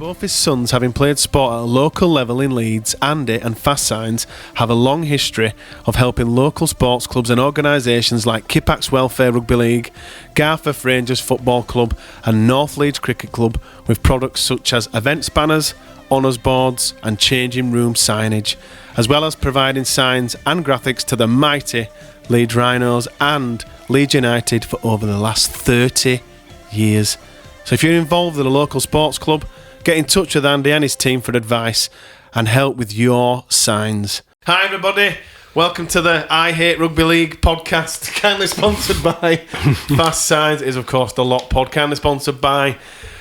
Both his sons, having played sport at a local level in Leeds, Andy and Fast Signs have a long history of helping local sports clubs and organisations like Kippax Welfare Rugby League, Garforth Rangers Football Club and North Leeds Cricket Club with products such as events banners, honours boards and changing room signage, as well as providing signs and graphics to the mighty Leeds Rhinos and Leeds United for over the last 30 years. So if you're involved in a local sports club, get in touch with Andy and his team for advice and help with your signs. Hi everybody, welcome to the I Hate Rugby League podcast, kindly sponsored by Fast Signs. It is of course the Lot pod, kindly sponsored by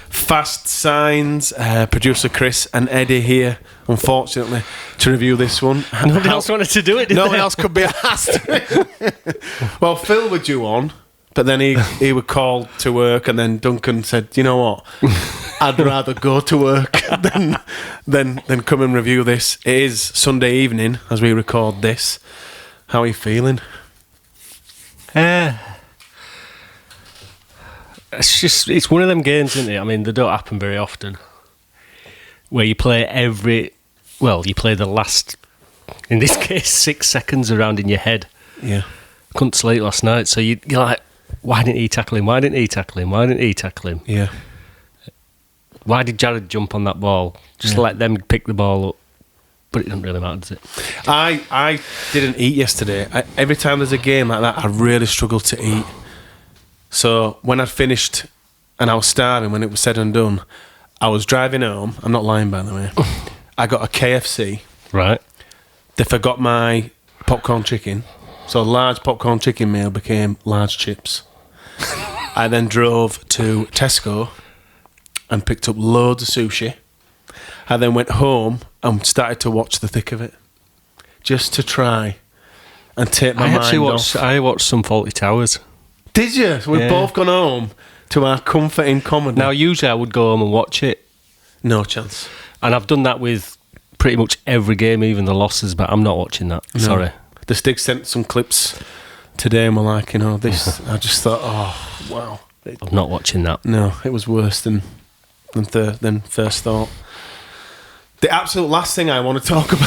Fast Signs. Producer Chris and Eddie here, unfortunately, to review this one. Nobody else wanted to do it, did Nobody they? else could be asked. Well, Phil were due on, but then he would call to work, and then Duncan said, you know what, I'd rather go to work than come and review this. It is Sunday evening as we record this. How are you feeling? It's one of them games, isn't it? I mean, they don't happen very often, where you play you play the last, in this case, 6 seconds around in your head. Yeah. Couldn't sleep last night, so you're like, why didn't he tackle him? Why didn't he tackle him? Why didn't he tackle him? Yeah. Why did Jared jump on that ball? Just let them pick the ball up. But it doesn't really matter, does it? I didn't eat yesterday. Every time there's a game like that, I really struggle to eat. So when I'd finished and I was starving, when it was said and done, I was driving home. I'm not lying, by the way. I got a KFC. Right. They forgot my popcorn chicken. So a large popcorn chicken meal became large chips. I then drove to Tesco and picked up loads of sushi. I then went home and started to watch the thick of it, just to try and take my mind off. I watched some Fawlty Towers. Did you? So we've both gone home to our comforting comedy. Now, usually I would go home and watch it. No chance. And I've done that with pretty much every game, even the losses, but I'm not watching that. No. Sorry. The Stig sent some clips today and we're like, this. I just thought, oh, wow. I'm not watching that. No, it was worse than first thought. The absolute last thing I want to talk about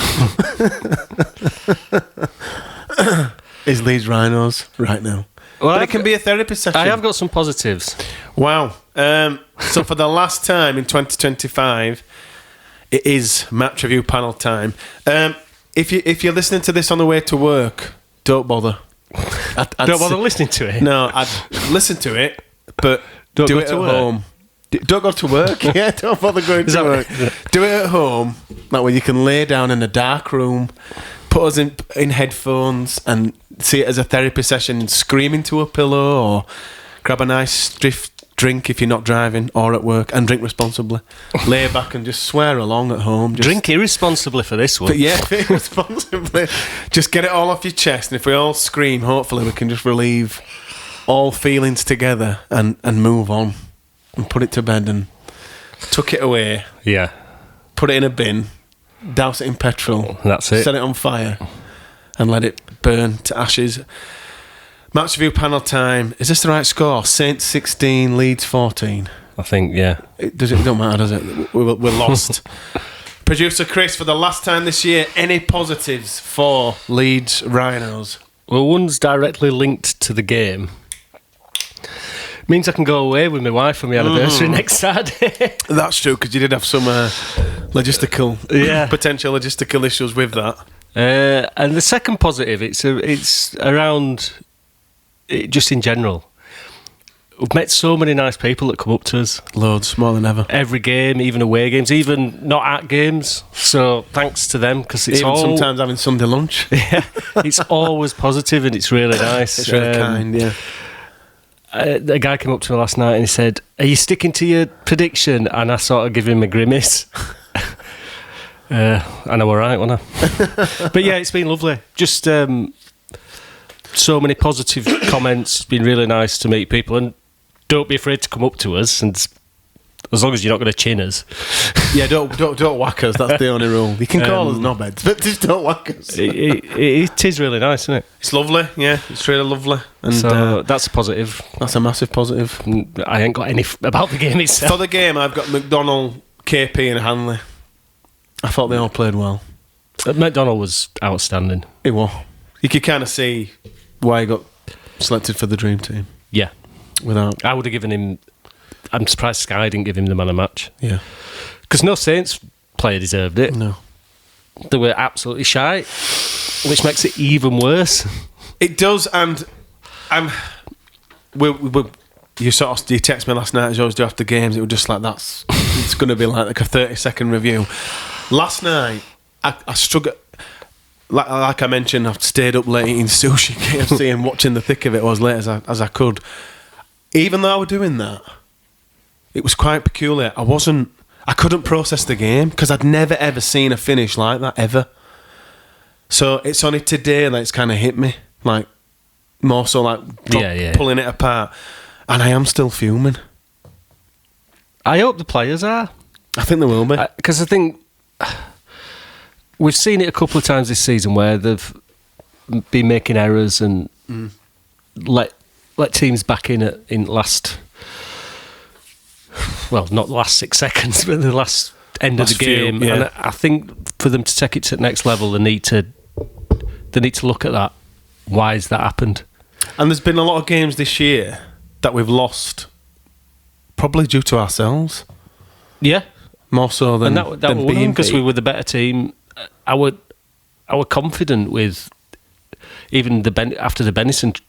is Leeds Rhinos right now. Well, but it can be a therapy session. I have got some positives. Wow. So for the last time in 2025, it is match review panel time. If you're listening to this on the way to work, don't bother. Don't bother listening to it? No, I'd listen to it, but don't do it at home. Don't go to work. Yeah, don't bother going to work. Do it at home. That way you can lay down in a dark room, put us in headphones and see it as a therapy session, scream into a pillow or grab a nice stiff drink if you're not driving or at work and drink responsibly. Lay back and just swear along at home. Drink irresponsibly for this one. But yeah, irresponsibly. Just get it all off your chest, and if we all scream, hopefully we can just relieve all feelings together and move on and put it to bed and tuck it away. Yeah. Put it in a bin, douse it in petrol. That's it. Set it on fire and let it burn to ashes. Match review panel time. Is this the right score? Saints 16, Leeds 14. I think, yeah. It don't matter, does it? We're lost. Producer Chris, for the last time this year, any positives for Leeds Rhinos? Well, one's directly linked to the game. Means I can go away with my wife for my anniversary next Saturday. That's true, because you did have some potential logistical issues with that. And the second positive, it's around just in general. We've met so many nice people that come up to us. Loads, more than ever. Every game, even away games, even not at games. So thanks to them, because it's even sometimes having Sunday lunch. Yeah, it's always positive and it's really nice. It's really kind, yeah. A guy came up to me last night and he said, "Are you sticking to your prediction?" And I sort of give him a grimace. I know, all right, wasn't I? But yeah, it's been lovely. Just so many positive comments. It's been really nice to meet people, and don't be afraid to come up to us. And as long as you're not going to chin us. Yeah, don't whack us. That's the only rule. You can call us knobheads, but just don't whack us. It is really nice, isn't it? It's lovely. Yeah, it's really lovely. And so that's a positive. That's a massive positive. I ain't got any about the game itself. For the game, I've got McDonald KP and Hanley. I thought they all played well. McDonald was outstanding. He was. You could kind of see why he got selected for the dream team. Yeah. I would have given him... I'm surprised Sky didn't give him the man of match. Yeah. Because no Saints player deserved it. No. They were absolutely shy, which makes it even worse. It does, and you text me last night, as you always do after games, it was just like, it's going to be like a 30-second review. Last night, I struggled... Like I mentioned, I've stayed up late eating sushi, KFC, and watching the thick of it as late as I could. Even though I was doing that, it was quite peculiar. I couldn't process the game because I'd never ever seen a finish like that ever. So it's only today that it's kind of hit me, like more so like pulling it apart, and I am still fuming. I hope the players are. I think they will be, because I think we've seen it a couple of times this season where they've been making errors and let teams back in last. Well, not the last 6 seconds, but the last end of the game. Yeah. And I think for them to take it to the next level, they need to look at that. Why has that happened? And there's been a lot of games this year that we've lost, probably due to ourselves. Yeah, more so than that than being because we were the better team. I were confident with even after the Benison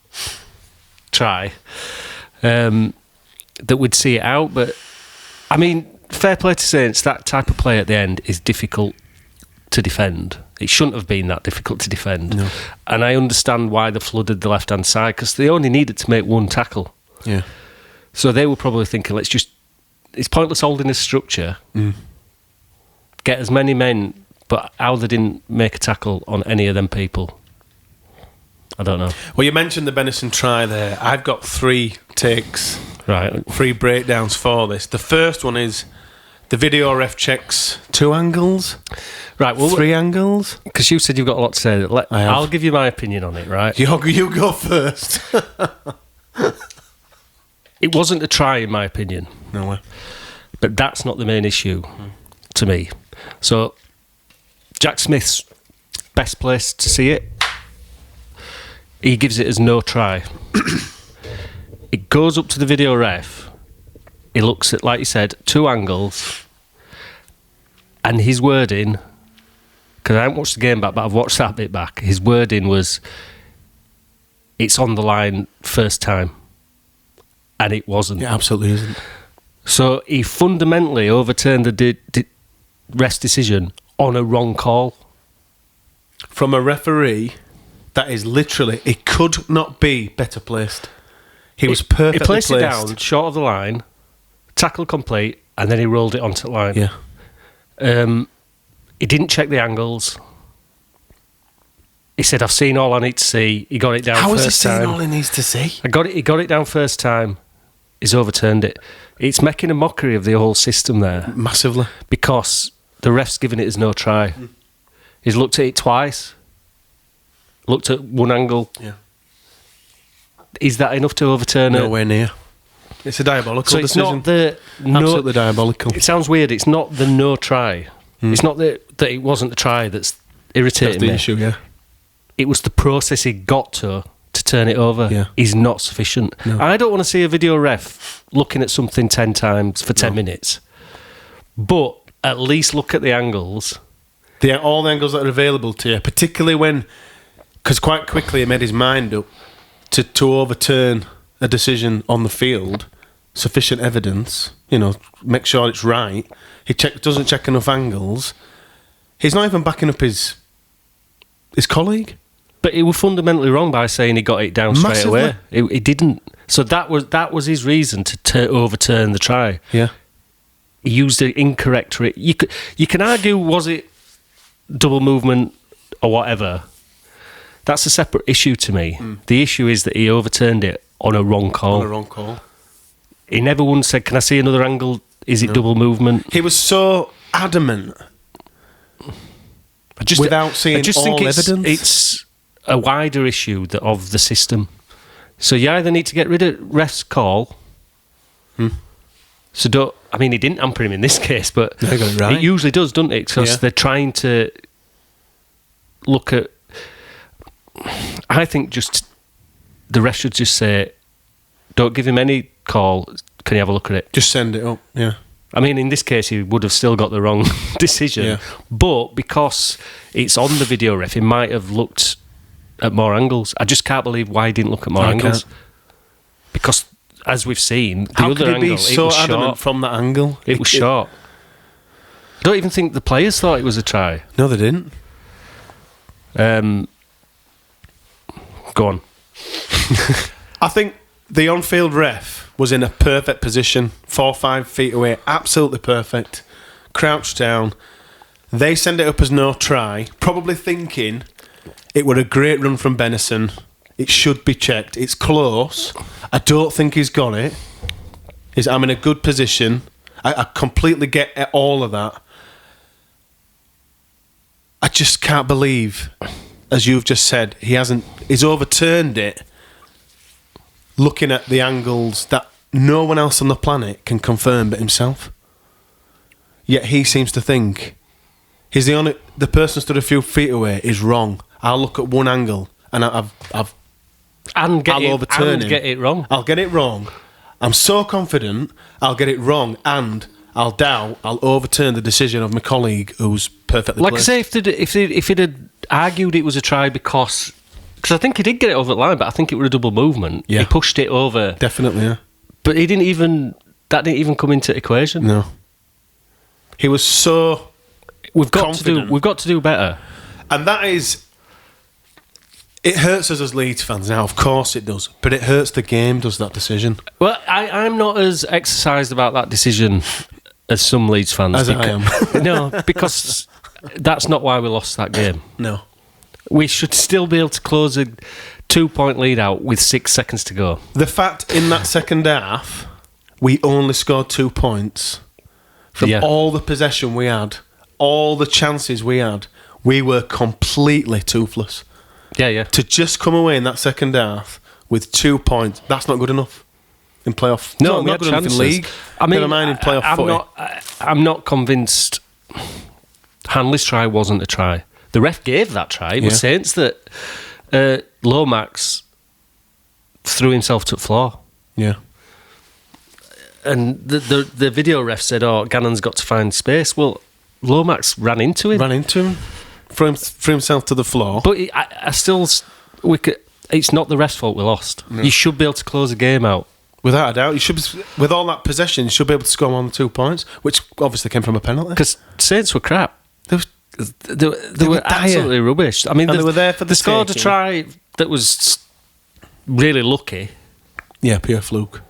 try. That we'd see it out, but I mean, fair play to Saints, that type of play at the end is difficult to defend. It shouldn't have been that difficult to defend. No. And I understand why they flooded the left-hand side, because they only needed to make one tackle. Yeah. So they were probably thinking, it's pointless holding this structure, get as many men, but how they didn't make a tackle on any of them people, I don't know. Well, you mentioned the Benison try there. I've got 3 takes. Right. 3 breakdowns for this. The first one is the video ref checks 2 angles. Right. Well, 3 angles. Because you said you've got a lot to say. I'll give you my opinion on it, right? You go first. It wasn't a try, in my opinion. No way. But that's not the main issue to me. So, Jack Smith's best place to see it, he gives it as no try. It goes up to the video ref. He looks at, like you said, 2 angles. And his wording, because I haven't watched the game back, but I've watched that bit back. His wording was, it's on the line first time. And it wasn't. It absolutely isn't. So he fundamentally overturned the ref's decision on a wrong call. From a referee that is literally, it could not be better placed. He was perfectly placed. He placed it down, short of the line, tackle complete, and then he rolled it onto the line. Yeah. He didn't check the angles. He said, I've seen all I need to see. He got it down How first time. How has he seen all he needs to see? He got it down first time. He's overturned it. It's making a mockery of the whole system there. Massively. Because the ref's given it as no try. He's looked at it twice. Looked at one angle. Yeah. Is that enough to overturn it? Nowhere near. It's a diabolical decision. It's not absolutely diabolical. It sounds weird. It's not the no try. It's not that it wasn't the try that's irritating me. That's the issue, yeah. It was the process he got to turn it over is not sufficient. No. I don't want to see a video ref looking at something 10 times for 10 minutes. But at least look at the angles. All the angles that are available to you, particularly when... Because quite quickly he made his mind up to overturn a decision on the field, sufficient evidence, make sure it's right. He doesn't check enough angles. He's not even backing up his colleague. But he was fundamentally wrong by saying he got it down straight away. He didn't. So that was his reason to overturn the try. Yeah. He used the incorrect... You can argue, was it double movement or whatever? That's a separate issue to me. The issue is that he overturned it on a wrong call. On a wrong call. He never once said, can I see another angle? Is it double movement? He was so adamant. Without seeing all evidence. It's a wider issue of the system. So you either need to get rid of ref's call. So I mean, he didn't hamper him in this case, but They got it right. it usually does, doesn't it? Because they're trying to look at... I think just the ref should just say, don't give him any call, can you have a look at it? Just send it up, yeah. I mean, in this case, he would have still got the wrong decision, but because it's on the video ref, he might have looked at more angles. I just can't believe why he didn't look at more angles. Because, as we've seen, the How other could he angle, be so it was adamant short. from that angle? It was short. I don't even think the players thought it was a try. No, they didn't. Go on. I think the on-field ref was in a perfect position, 4 or 5 feet away, absolutely perfect. Crouched down. They send it up as no try, probably thinking it were a great run from Benison. It should be checked. It's close. I don't think he's got it. I'm in a good position. I completely get all of that. I just can't believe, as you've just said, he's overturned it, looking at the angles that no one else on the planet can confirm but himself. Yet he seems to think he's the person stood a few feet away is wrong. I'll look at one angle and I'll overturn him. Get it wrong. I'll get it wrong. I'm so confident I'll get it wrong, and I'll overturn the decision of my colleague who's perfectly Like placed. I say, if he'd had argued it was a try because I think he did get it over the line, but I think it was a double movement. Yeah. He pushed it over. Definitely, yeah. But that didn't even come into equation. No. He was so We've got confident. to do better. And that is... It hurts us as Leeds fans now, of course it does. But it hurts the game, does that decision? Well, I'm not as exercised about that decision as some Leeds fans. As I am. No, because that's not why we lost that game. No. We should still be able to close a 2-point lead out with 6 seconds to go. The fact in that second half, we only scored 2 points from all the possession we had, all the chances we had, we were completely toothless. Yeah. To just come away in that second half with 2 points, that's not good enough in playoff. No, not good enough in league. I mean, never mind in playoff footy. I'm not convinced Hanley's try wasn't a try. The ref gave that try. It was Saints that Lomax threw himself to the floor. Yeah. And the video ref said, Gannon's got to find space. Well, Lomax ran into him. Threw himself to the floor. But it's not the ref's fault we lost. No. You should be able to close the game out. Without a doubt. You should be, with all that possession, you should be able to score more than 2 points, which obviously came from a penalty. Because Saints were crap. They were absolutely rubbish. I mean, they were there for the scored a try that was really lucky. Yeah, pure fluke.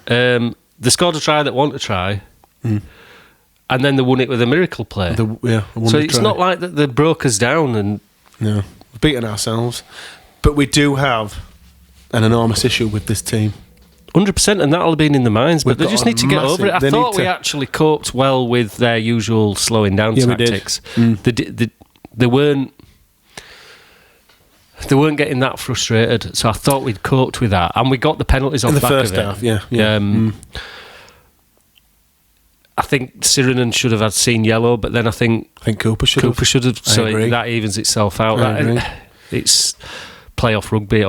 They scored a try that wasn't a try. And then they won it with a miracle play. So it's not like that they broke us down. And no, we've beaten ourselves. But we do have an enormous issue with this team. 100%, and that'll have been in the minds, but they just need to get over it. I thought we actually coped well with their usual slowing down tactics. They weren't getting that frustrated, so I thought we'd coped with that, and we got the penalties off in the back first of it. half. Yeah. I think Sirinen should have had seen yellow, but then I think Cooper should have. So that evens itself out. It's playoff rugby.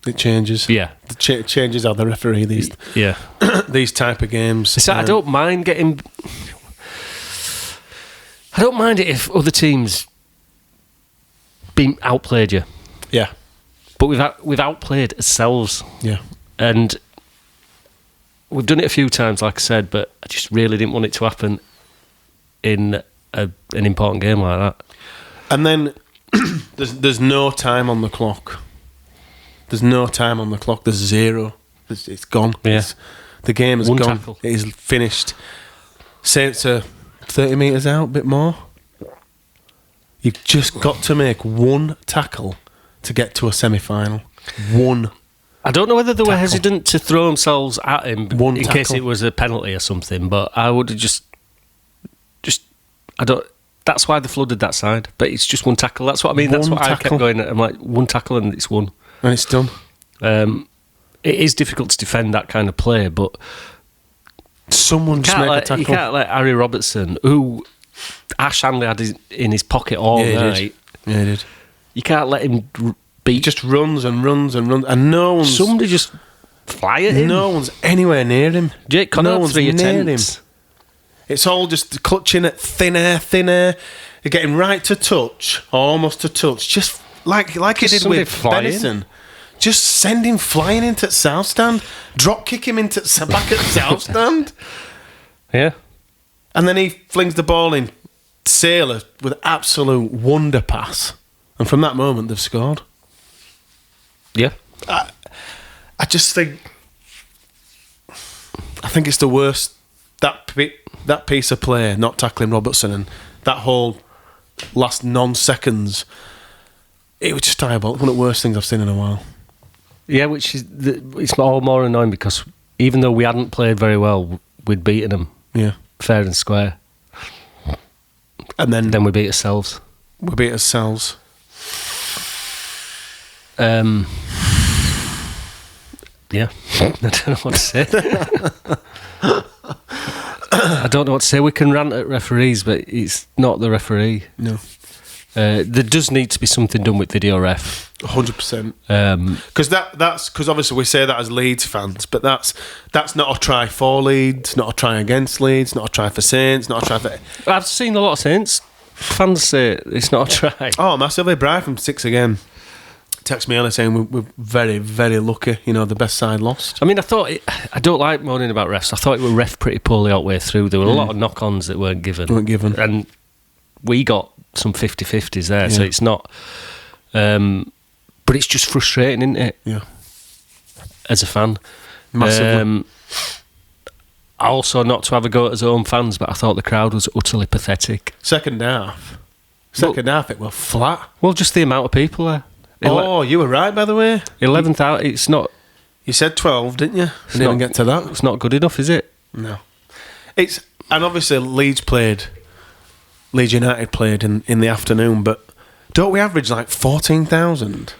It changes. Yeah, it changes how the referee these. Yeah, these type of games. So I don't mind getting. I don't mind it if other teams been outplayed you. Yeah, but we've outplayed ourselves. Yeah, and we've done it a few times, like I said, but I just really didn't want it to happen in an important game like that. And then there's no time on the clock. There's no time on the clock. There's zero. It's gone. Yeah. The game is One gone. tackle. It is finished. Saints are 30 metres out, a bit more. You've just got to make one tackle to get to a semi-final. One. I don't know whether they were hesitant to throw themselves at him in case it was a penalty or something, but I would have just I don't. That's why they flooded that side. But it's just one tackle. That's what I mean. That's what I kept going. I'm like, one tackle and it's one. And it's done. It is difficult to defend that kind of play, but Someone just make a tackle. You can't let Harry Robertson, who Ash Hanley had in his pocket all night. Yeah, he did. You can't let him beat. He just runs and runs and runs, and no one's... Somebody just fly at him. No one's anywhere near him. Jake Connor, no one's 3 near attempts. him. It's all just clutching at thin air. You're getting right to touch, or almost to touch, just like he did with Benison. Just send him flying into south stand, drop kick him into back at south stand. Yeah. And then he flings the ball in Sailor with absolute wonder pass. And from that moment, they've scored. Yeah. I just think... I think it's the worst... That piece of play, not tackling Robertson, and that whole last non-seconds, it was just terrible. One of the worst things I've seen in a while. Yeah, which is... it's all more annoying because even though we hadn't played very well, we'd beaten them. Yeah. Fair and square. And then we beat ourselves. We beat ourselves. Yeah. I don't know what to say. I don't know what to say. We can rant at referees, but it's not the referee. No. There does need to be something done with video ref. 100%. Because obviously we say that as Leeds fans, but that's not a try for Leeds, not a try against Leeds, not a try for Saints, not a try for... I've seen a lot of Saints fans say it's not a try. Oh, massively. Brian from 6 again text me earlier saying we're very, very lucky. You know, the best side lost. I mean, I don't like moaning about refs. I thought it were ref pretty poorly all the way through. There were a lot of knock-ons that weren't given. And we got some 50-50s there, so it's not... but it's just frustrating, isn't it? Yeah. As a fan. Massively. Also, not to have a go at his own fans, but I thought the crowd was utterly pathetic. Second half, it was flat. Well, just the amount of people there. You were right, by the way. 11,000, it's not... You said 12, didn't you? I didn't get to that. It's not good enough, is it? No. And obviously Leeds United played in the afternoon, but don't we average like 14,000?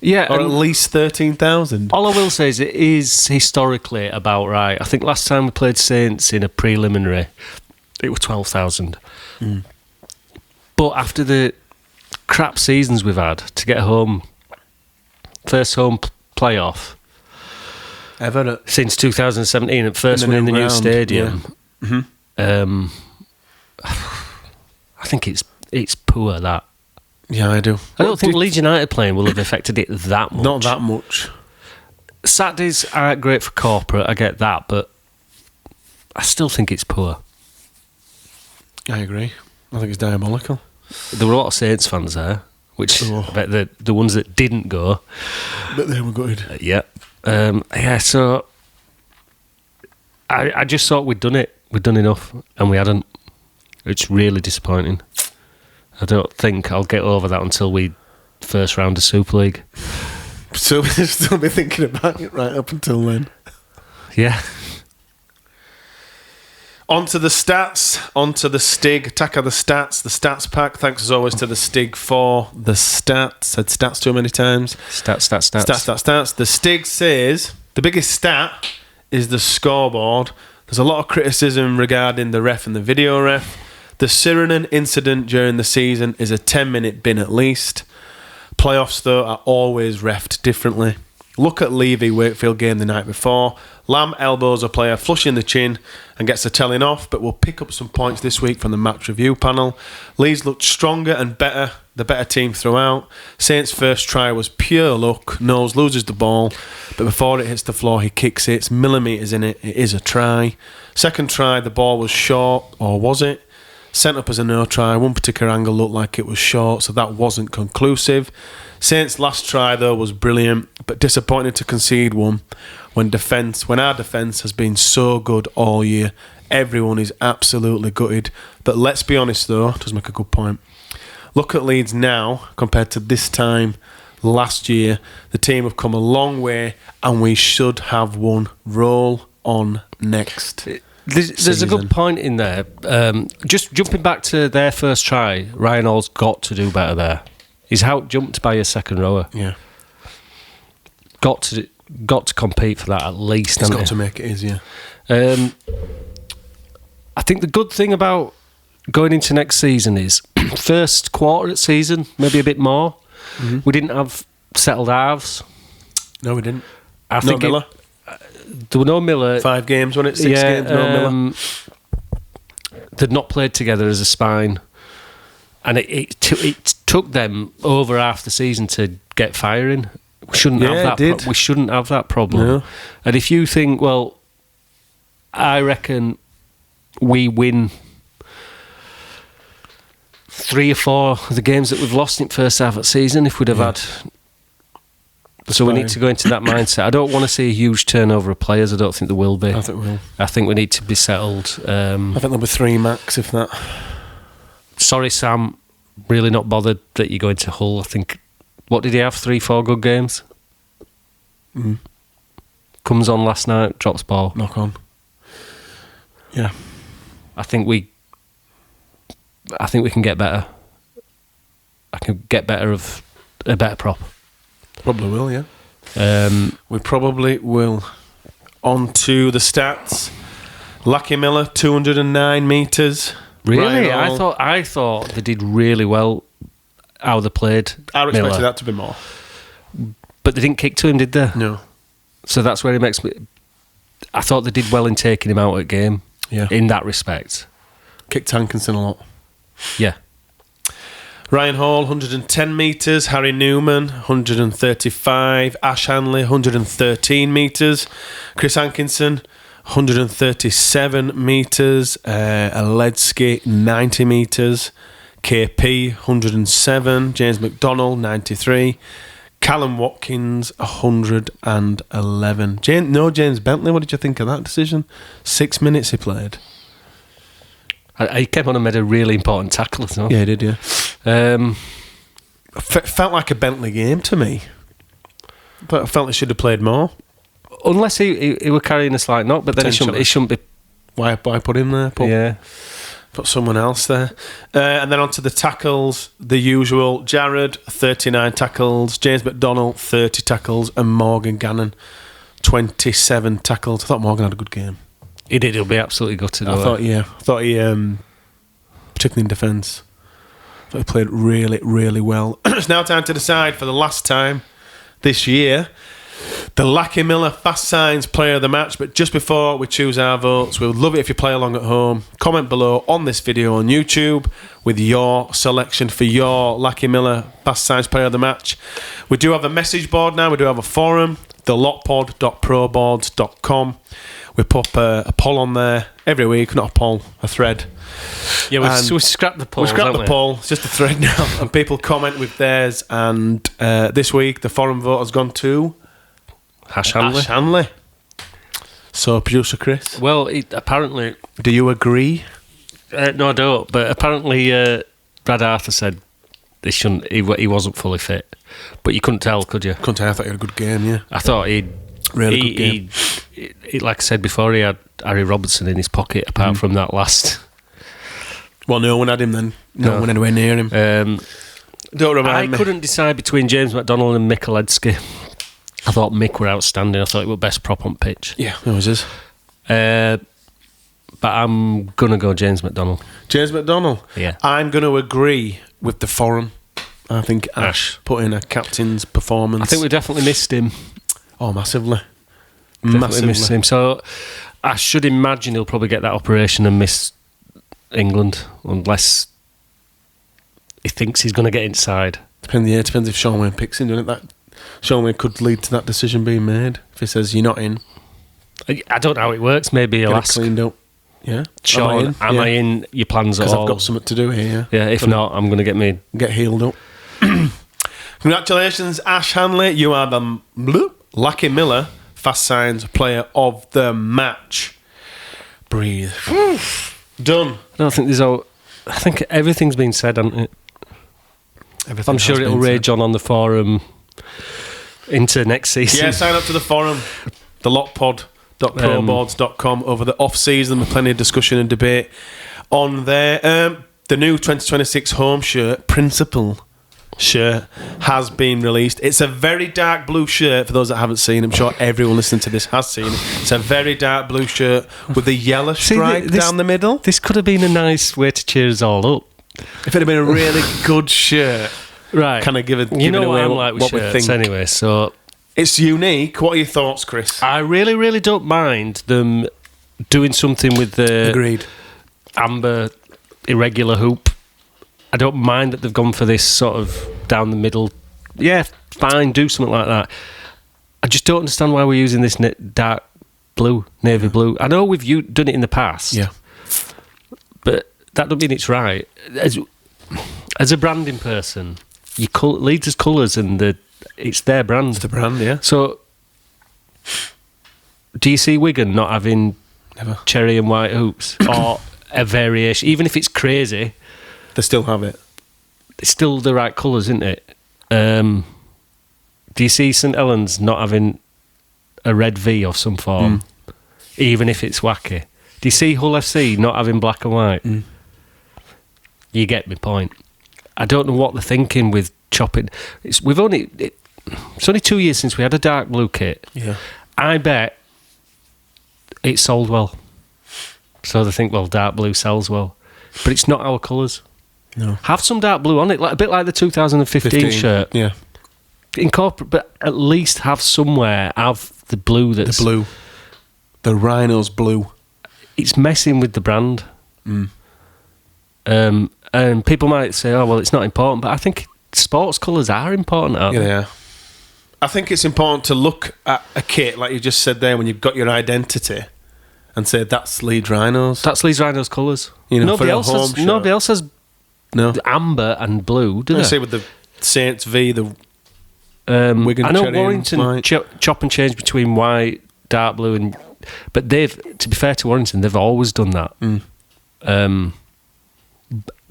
Yeah. Or at least 13,000? All I will say is it is historically about right. I think last time we played Saints in a preliminary, it was 12,000. Mm. But after the crap seasons we've had, to get home, first home playoff ever since 2017, and first one in the new stadium. Yeah. Mm-hmm. I think it's poor, that. Yeah, I do. I don't think Leeds United playing will have affected it that much. Not that much. Saturdays aren't great for corporate, I get that, but I still think it's poor. I agree. I think it's diabolical. There were a lot of Saints fans there, which I bet the ones that didn't go. But they were good. Yeah. So I just thought we'd done it. We'd done enough, and we hadn't. It's really disappointing. I don't think I'll get over that until we first round of Super League. So we'll still be thinking about it right up until then. Yeah. On to the stats, on to the Stig. Attack of the stats pack. Thanks as always to the Stig for the stats. Said stats too many times. Stats. The Stig says the biggest stat is the scoreboard. There's a lot of criticism regarding the ref and the video ref. The Sirenen incident during the season is a 10-minute bin at least. Playoffs, though, are always refed differently. Look at Levy-Wakefield game the night before. Lamb elbows a player flush in the chin and gets a telling off, but will pick up some points this week from the match review panel. Leeds looked stronger and better, the better team throughout. Saints' first try was pure luck. Knowles loses the ball, but before it hits the floor, he kicks it. It's millimetres in it. It is a try. Second try, the ball was short, or was it? Sent up as a no try. One particular angle looked like it was short, so that wasn't conclusive. Saints' last try, though, was brilliant, but disappointing to concede one when our defence has been so good all year. Everyone is absolutely gutted. But let's be honest, though, does make a good point. Look at Leeds now compared to this time last year. The team have come a long way, and we should have won. Roll on next. There's a good point in there. Just jumping back to their first try, Ryan Hall's got to do better there. He's out jumped by a second rower. Yeah. Got to got to compete for that at least. It's got to make it easier. I think the good thing about going into next season is first quarter of season, maybe a bit more. Mm-hmm. We didn't have settled halves. No, we didn't. I think Miller. There were no Miller. 5 games, wasn't it? 6 games, no Miller. They'd not played together as a spine, and it took them over half the season to get firing. We shouldn't have that. We shouldn't have that problem. No. And if you think, well, I reckon we win 3 or 4 of the games that we've lost in first half of the season if we'd have had. So we need to go into that mindset. I don't want to see a huge turnover of players. I don't think there will be. I think we will. I think we need to be settled. I think there'll be 3 max, if that. Sorry, Sam. Really not bothered that you're going to Hull. I think, what did he have? 3-4 good games? Comes on last night, drops ball. Knock on. Yeah. I think we can get better. I can get better of a better prop. Probably will, yeah. We probably will. On to the stats. Lucky Miller, 209 metres. Really? I thought they did really well how they played. I expected that to be more. But they didn't kick to him, did they? No. So that's where it makes me... I thought they did well in taking him out at game. Yeah. In that respect. Kicked Hankinson a lot. Yeah. Ryan Hall, 110 metres. Harry Newman, 135. Ash Hanley, 113 metres. Chris Hankinson, 137 metres. Aledzki, 90 metres. KP, 107. James McDonnell, 93. Callum Watkins, 111. James Bentley, what did you think of that decision? 6 minutes he played. He came on and made a really important tackle as well. Yeah, he did, yeah. Felt like a Bentley game to me. But I felt he should have played more. Unless he were carrying a slight knock, but then he shouldn't be... Why put him there? Put someone else there. And then on to the tackles, the usual. Jared, 39 tackles. James McDonnell, 30 tackles. And Morgan Gannon, 27 tackles. I thought Morgan had a good game. He did. He'll be absolutely gutted. I thought he, particularly in defence, I thought he played really, really well. It's now time to decide for the last time this year the Lucky Miller Fast Signs Player of the Match. But just before we choose our votes, we would love it if you play along at home. Comment below on this video on YouTube with your selection for your Lucky Miller Fast Signs Player of the Match. We do have a message board now. We do have a forum, thelotpod.proboards.com. We pop a poll on there every week. Not a poll, a thread. Yeah, we scrapped the poll. We scrapped the poll. It's just a thread now. And people comment with theirs. And this week, the forum vote has gone to... Ash Hanley. So, producer Chris? Well, apparently... Do you agree? No, I don't. But apparently, Brad Arthur said they shouldn't. He wasn't fully fit. But you couldn't tell, could you? Couldn't tell. I thought he had a good game, yeah. I thought he'd... Really good game. Like I said before, he had Harry Robertson in his pocket, apart from that last... Well, no one had him then. No one anywhere near him. Don't remind me. I couldn't decide between James McDonnell and Mick Aledzki. I thought Mick were outstanding. I thought he was best prop on pitch. Yeah, he was his. But I'm going to go James McDonnell. James McDonnell? Yeah. I'm going to agree with the forum. I think Ash put in a captain's performance. I think we definitely missed him. Oh, massively. Definitely missed him. So I should imagine he'll probably get that operation and miss England, unless he thinks he's going to get inside. Depends if Sean Wayne picks him, doesn't it? That Sean Wayne could lead to that decision being made. If he says you're not in, I don't know how it works. Maybe he'll ask. Cleaned up. Yeah, Sean, am I in your plans at all? Because I've got something to do here. Yeah, if not, I'm going to get healed up. Congratulations, Ash Hanley. You are the Lucky Miller Fast Signs Player of the Match. Breathe. Done. I don't think there's all. I think everything's been said, hasn't it? I'm sure it'll rage on the forum into next season. Yeah, sign up to the forum, thelotpod.proboards.com over the off season with plenty of discussion and debate on there. The new 2026 home shirt, Principle. shirt has been released. It's a very dark blue shirt for those that haven't seen. I'm sure everyone listening to this has seen it. It's a very dark blue shirt with a yellow stripe down the middle. This could have been a nice way to cheer us all up. If it had been a really good shirt, right? Kind of give away what I'm like with what shirts we think. Anyway, so it's unique. What are your thoughts, Chris? I really, really don't mind them doing something with the Agreed. amber irregular hoop. I don't mind that they've gone for this sort of down the middle. Yeah, fine, do something like that. I just don't understand why we're using this dark blue, navy blue. I know we've done it in the past. Yeah. But that doesn't mean it's right. As a branding person, Leeds' colours and it's their brand. It's the brand, yeah. So, do you see Wigan not having cherry and white hoops or a variation, even if it's crazy? They still have it. It's still the right colours, isn't it? Do you see St Helens not having a red V of some form, even if it's wacky? Do you see Hull FC not having black and white? You get my point. I don't know what they're thinking with chopping. It's only 2 years since we had a dark blue kit. Yeah. I bet it sold well. So they think, well, dark blue sells well. But it's not our colours. No. Have some dark blue on it, a bit like the 2015 shirt. Yeah. Incorporate, but at least have the blue that's... The blue. The Rhinos blue. It's messing with the brand. And people might say, oh, well, it's not important, but I think sports colours are important, aren't they? Yeah. I think it's important to look at a kit, like you just said there, when you've got your identity, and say, that's Leeds Rhinos. That's Leeds Rhinos colours. Nobody else has amber and blue, do they? I say with the Saints V, the Wigan I know cherry Warrington and white. chop and change between white, dark blue, and... But to be fair to Warrington, they've always done that.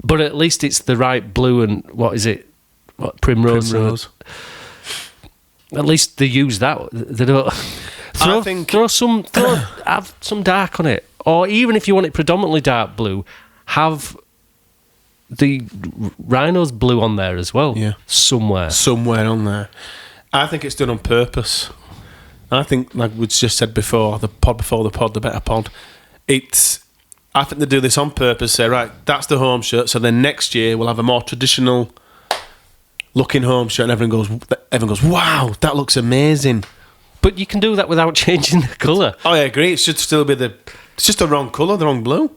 But at least it's the right blue and... What is it? Primrose. At least they use that. They don't... have some dark on it. Or even if you want it predominantly dark blue, have the Rhinos blue on there as well. Yeah. Somewhere on there. I think it's done on purpose. I think, like we just said before, the pod before the pod, the better pod. I think they do this on purpose. Say, right, that's the home shirt. So then next year we'll have a more traditional looking home shirt, and everyone goes, wow, that looks amazing. But you can do that without changing the colour. Oh, I agree. It should still be it's just the wrong colour, the wrong blue.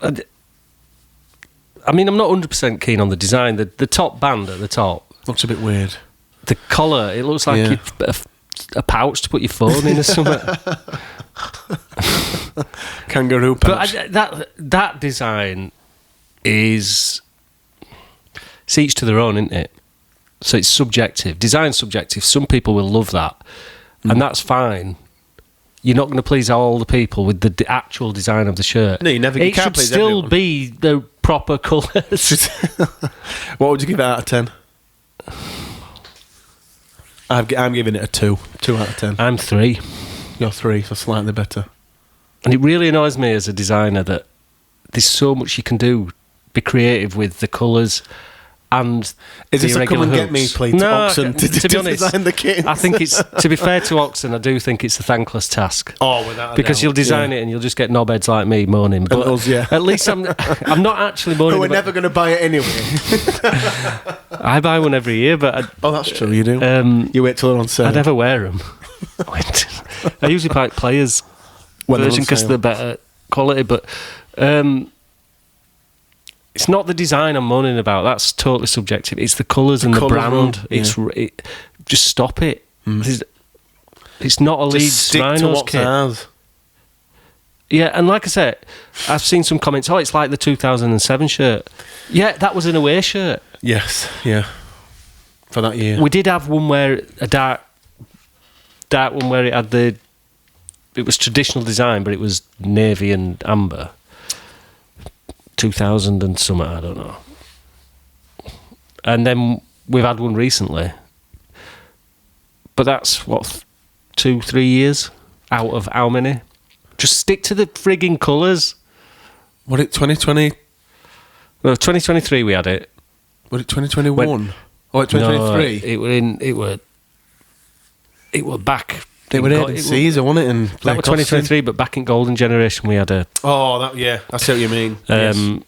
I mean, I'm not 100% keen on the design. The top band at the top looks a bit weird. The collar, it looks like a pouch to put your phone in or something. Kangaroo pouch. But that design is... It's each to their own, isn't it? So it's subjective. Design's subjective. Some people will love that. And that's fine. You're not going to please all the people with the actual design of the shirt. No, you can't It should please still everyone. be the proper colours. What would you give it out of 10? I'm giving it a 2. 2 out of 10. I'm 3. You're 3, so slightly better. And it really annoys me as a designer that there's so much you can do. Be creative with the colours and Is the this a come irregular and get hoops. me, please, to Oxon to be honest, design the kit? I think it's, to be fair to Oxon, I do think it's a thankless task. Oh, without a Because doubt. you'll design it and you'll just get knobheads like me moaning. But us, yeah. at least I'm not actually moaning. We're never going to buy it anyway. I buy one every year, but Oh, that's true, you do. You wait till they're on sale. I never wear them. I usually buy players When they're on version because sale. they're better quality, but it's not the design I'm moaning about. That's totally subjective. It's the colours and the brand. Just stop it. It's not a Leeds stick to Rhinos what's kit. ours. Yeah, and like I said, I've seen some comments. Oh, it's like the 2007 shirt. Yeah, that was an away shirt. Yes, yeah. For that year. We did have one where a dark one where it had it was traditional design, but it was navy and amber. 2000 and something, I don't know. And then we've had one recently. But that's, 2-3 years out of how many? Just stick to the frigging colours. What, 2020? Well, 2023 we had it. Was it 2021 or 2023? No, it were back. They were in season, wasn't it? And that was 2023, but back in Golden Generation we had a. Oh, I see what you mean. Yes. Do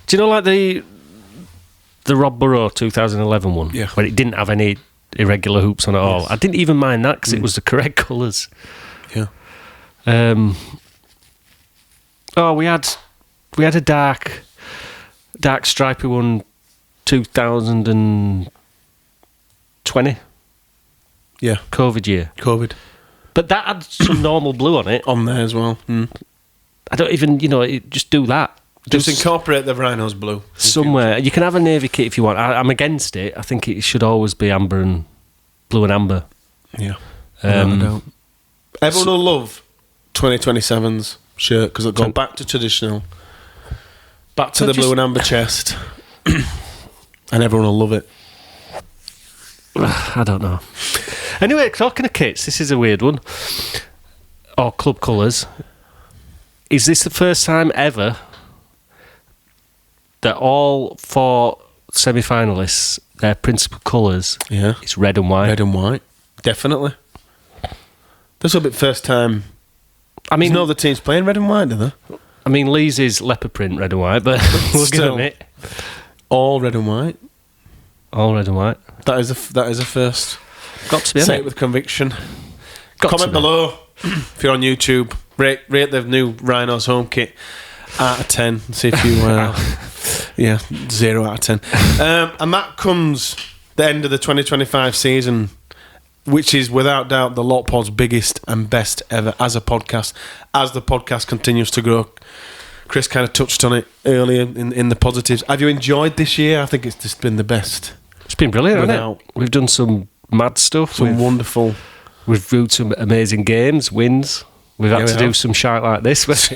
you know like the Rob Burrow 2011 one? Yeah. Where it didn't have any irregular hoops on at all. I didn't even mind that because it was the correct colours. Yeah. We had a dark stripy one 2020. Yeah. COVID year. But that had some normal blue on it. On there as well. Mm. I don't even, just do that. Just incorporate the Rhinos blue. Somewhere. You can have a navy kit if you want. I'm against it. I think it should always be amber and blue and amber. Yeah. Everyone will love 2027's shirt because it'll go back to traditional. Back to the blue and amber chest. And everyone will love it. I don't know. Anyway, talking of kits, this is a weird one. Or club colours. Is this the first time ever that all 4 semi-finalists, their principal colours, is red and white? Red and white, definitely. This will be the first time. I mean, no other teams playing red and white, do they? I mean, Leeds is leopard print red and white, but we'll give them it. All red and white. All red and white. That is a first. Got to be. Say it with conviction. Comment below if you're on YouTube. Rate the new Rhinos home kit out of 10. See if you 0 out of 10. And that comes the end of the 2025 season, which is without doubt the Lot Pod's biggest and best ever as a podcast. As the podcast continues to grow, Chris kind of touched on it earlier in the positives. Have you enjoyed this year? I think it's just been the best. It's been brilliant, hasn't it? We've done some mad stuff. Wonderful. We've viewed some amazing games, wins. We've had to do some shite like this. But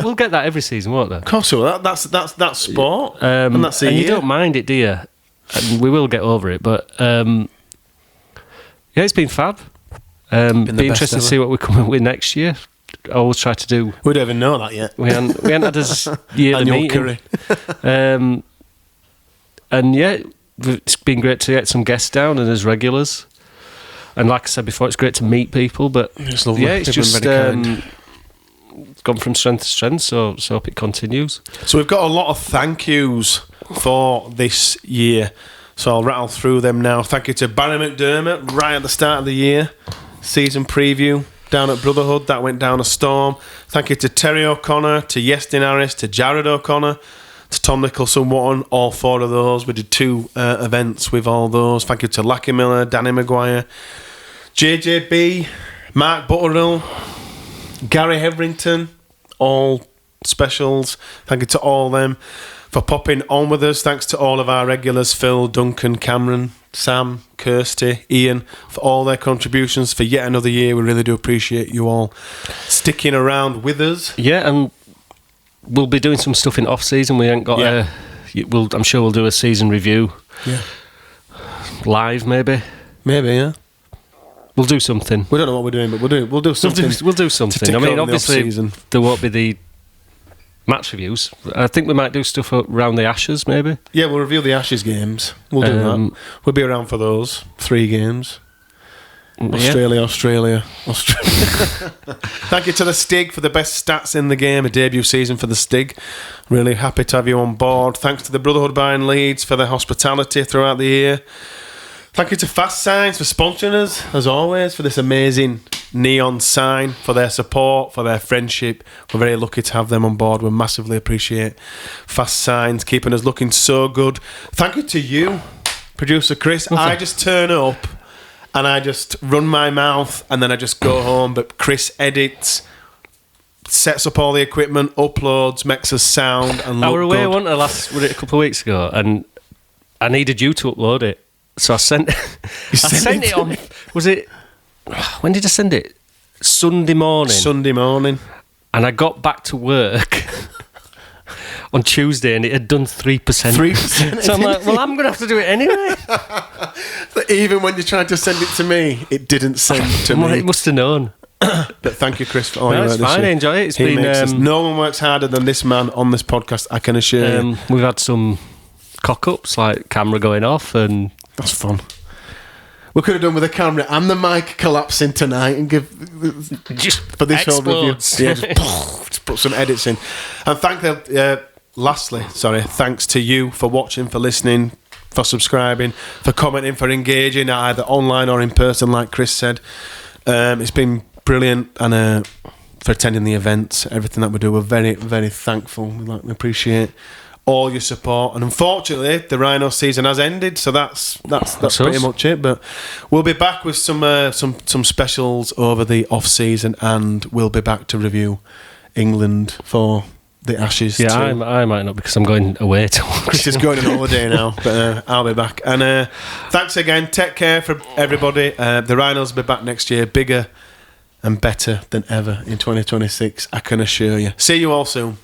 we'll get that every season, won't there? Of course we will. That's sport. And that's you don't mind it, do you? And we will get over it. But it's been fab. Be interested to see what we come up with next year. I always try to do. We don't even know that yet. We hadn't had us yearly meeting. And it's been great to get some guests down and as regulars. And like I said before, it's great to meet people. But it's lovely. It's just gone from strength to strength. So hope it continues. So we've got a lot of thank yous for this year. So I'll rattle through them now. Thank you to Barry McDermott right at the start of the year. Season preview down at Brotherhood. That went down a storm. Thank you to Terry O'Connor, to Yestin Harris, to Jared O'Connor, to Tom Nicholson-Watton, all 4 of those. We did 2 events with all those. Thank you to Lackey Miller, Danny Maguire, JJB, Mark Butterill, Gary Heverington, all specials. Thank you to all them for popping on with us. Thanks to all of our regulars, Phil, Duncan, Cameron, Sam, Kirsty, Ian, for all their contributions for yet another year. We really do appreciate you all sticking around with us. Yeah, and we'll be doing some stuff in off-season. We ain't got I'm sure we'll do a season review. Yeah. Live, maybe. Maybe, yeah. We'll do something. We don't know what we're doing, but we'll do something. We'll do something. I mean, obviously, there won't be the match reviews. I think we might do stuff around the Ashes, maybe. Yeah, we'll review the Ashes games. We'll do that. We'll be around for those 3 games. Australia. Thank you to the Stig for the best stats in the game, a debut season for the Stig. Really happy to have you on board. Thanks to the Brotherhood Bar in Leeds for their hospitality throughout the year. Thank you to Fast Signs for sponsoring us, as always, for this amazing neon sign, for their support, for their friendship. We're very lucky to have them on board. We massively appreciate Fast Signs keeping us looking so good. Thank you to you, producer Chris. I just turn up and I just run my mouth and then I just go home, but Chris edits, sets up all the equipment, uploads, makes us sound and look I were away, good. a couple of weeks ago, and I needed you to upload it. So I sent it on. Was it? When did I send it? Sunday morning. And I got back to work on Tuesday, and it had done 3%. 3%. So I'm like, well, I'm going to have to do it anyway. Even when you tried to send it to me, it didn't send to me. It must have known. But thank you, Chris, for all your No, work it's this fine. year. I enjoy it. It's He been. makes us, no one works harder than this man on this podcast, I can assure you. We've had some cock-ups, like camera going off, and That's fun. We could have done with the camera and the mic collapsing tonight and give just for this whole review. explodes. Yeah, just put some edits in. And thanks to you for watching, for listening, for subscribing, for commenting, for engaging either online or in person, like Chris said. It's been brilliant, and for attending the events, everything that we do, we're very, very thankful. We appreciate all your support, and unfortunately the Rhino season has ended, so that's pretty much it. But we'll be back with some specials over the off season, and we'll be back to review England for the Ashes. Yeah, too. I might not, because I'm going away to Chris is going on holiday now, but I'll be back. And thanks again. Take care for everybody. The Rhinos will be back next year, bigger and better than ever in 2026, I can assure you. See you all soon.